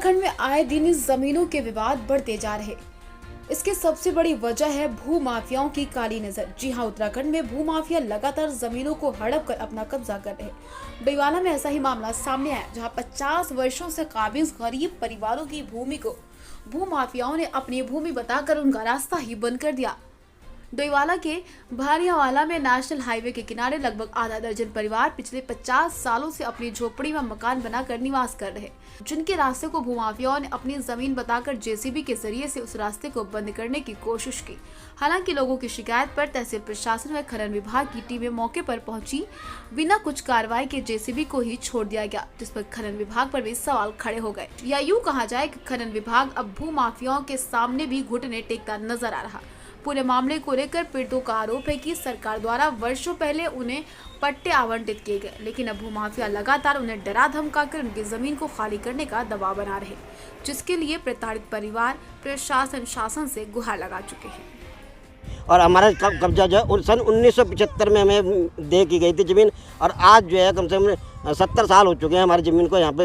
उत्तराखंड में आए दिन जमीनों के विवाद बढ़ते जा रहे। इसकी सबसे बड़ी वजह है भू माफियाओं की काली नजर। जी हां, उत्तराखंड में भू माफिया लगातार जमीनों को हड़प कर अपना कब्जा कर रहे। डोईवाला में ऐसा ही मामला सामने आया, जहां 50 वर्षों से काबिज गरीब परिवारों की भूमि को भू माफियाओं ने अपनी भूमि बताकर उनका रास्ता ही बंद कर दिया। डोईवाला के भारियावाला में नेशनल हाईवे के किनारे लगभग आधा दर्जन परिवार पिछले 50 सालों से अपनी झोपड़ी में मकान बनाकर निवास कर रहे, जिनके रास्ते को भूमाफियाओं ने अपनी जमीन बताकर जेसीबी के जरिए से उस रास्ते को बंद करने की कोशिश की। हालांकि लोगों की शिकायत पर तहसील प्रशासन व खनन विभाग की टीमें मौके पर पहुंची। बिना कुछ कार्रवाई के जेसीबी को ही छोड़ दिया गया, जिस पर खनन विभाग पर भी सवाल खड़े हो गए। या यूं कहा जाए कि खनन विभाग अब भू माफियाओं के सामने भी घुटने टेकता नजर आ रहा। पूरे मामले को लेकर पीड़ितों का आरोप है कि सरकार द्वारा वर्षों पहले उन्हें पट्टे आवंटित किए गए, लेकिन अब भूमाफिया लगातार उन्हें डरा धमकाकर उनकी जमीन को खाली करने का दबाव बना रहे, जिसके लिए प्रताड़ित परिवार प्रशासन शासन से गुहार लगा चुके हैं। और हमारा कब्जा जो है सन 1975 में हमें दे की गई थी ज़मीन, और आज जो है कम से कम 70 साल हो चुके हैं हमारी ज़मीन को यहाँ पे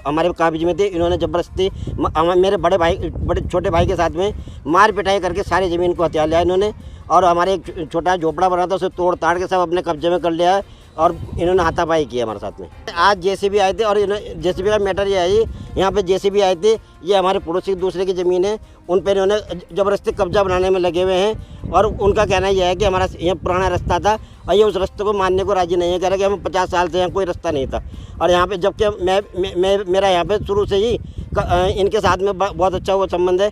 हमारे काबिज में थी। इन्होंने ज़बरदस्ती मेरे बड़े छोटे भाई के साथ में मार पिटाई करके सारी ज़मीन को हथिया लिया इन्होंने, और हमारे एक छोटा झोपड़ा बना था उसे तोड़ ताड़ के सब अपने कब्जे में कर लिया है, और इन्होंने हाथापाई की हमारे साथ में। आज जेसीबी आए थे, और जेसीबी का मैटर ये है, यहाँ पे जेसीबी आए थे, ये हमारे पड़ोसी दूसरे की ज़मीन है, उन पर इन्होंने ज़बरदस्ती कब्जा बनाने में लगे हुए हैं। और उनका कहना यह है कि हमारा यहाँ पुराना रास्ता था और ये उस रास्ते को मानने को राजी नहीं है, कह रहे कि हमें 50 साल से यहाँ कोई रास्ता नहीं था। और यहाँ पे जबकि मेरा यहाँ पे शुरू से ही इनके साथ में बहुत अच्छा वो संबंध है।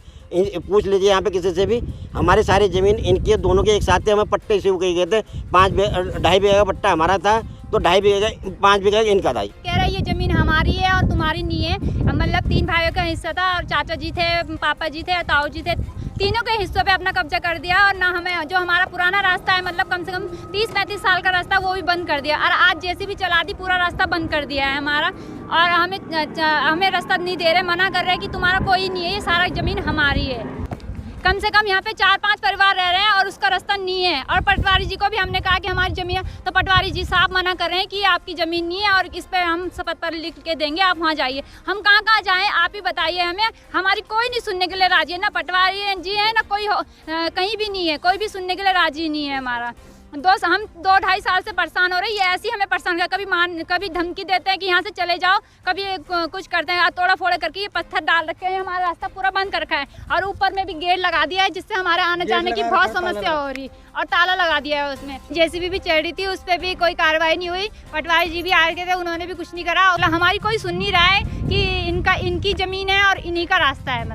पूछ लीजिए यहाँ पे किसी से भी, हमारी सारी ज़मीन इनकी दोनों के एक साथ थे। हमें पट्टे इश्यू किए गए थे, 2.5 बीघा का पट्टा हमारा था, तो 2.5 बीघा 5 बीघा इनका था। कह रहा है ये ज़मीन हमारी है और तुम्हारी नहीं है। मतलब 3 भाइयों का हिस्सा था, और चाचा जी थे, पापा जी थे, ताऊ जी थे, तीनों के हिस्सों पे अपना कब्जा कर दिया। और ना हमें जो हमारा पुराना रास्ता है, मतलब कम से कम 30-35 साल का रास्ता, वो भी बंद कर दिया। और आज जैसे भी चला दी पूरा रास्ता बंद कर दिया है हमारा, और हमें रास्ता नहीं दे रहे, मना कर रहे हैं कि तुम्हारा कोई नहीं है, ये सारा ज़मीन हमारी है। कम से कम यहाँ पे 4-5 परिवार रह रहे हैं और उसका रास्ता नहीं है। और पटवारी जी को भी हमने कहा कि हमारी ज़मीन है, तो पटवारी जी साहब मना कर रहे हैं कि आपकी ज़मीन नहीं है और इस पे हम शपथ पर लिख के देंगे, आप वहाँ जाइए। हम कहाँ जाएं, आप ही बताइए हमें। हमारी कोई नहीं सुनने के लिए राजी है, ना पटवारी जी है, ना कोई कहीं भी नहीं है, कोई भी सुनने के लिए राजी नहीं है हमारा। हम 2-2.5 साल से परेशान हो रही है। ऐसे ही हमें परेशान कर, कभी धमकी देते हैं कि यहाँ से चले जाओ, कभी कुछ करते हैं, तोड़ा फोड़ा करके ये पत्थर डाल रखे हैं, हमारा रास्ता पूरा बंद कर रखा है। और ऊपर में भी गेट लगा दिया है, जिससे हमारे आने जाने की बहुत समस्या हो रही, और ताला लगा दिया है उसमें। जेसीबी भी चढ़ी थी, उस पर भी कोई कार्रवाई नहीं हुई। पटवारी जी भी आए थे, उन्होंने भी कुछ नहीं करा। हमारी कोई सुन नहीं रहा है कि इनकी ज़मीन है और इन्हीं का रास्ता है।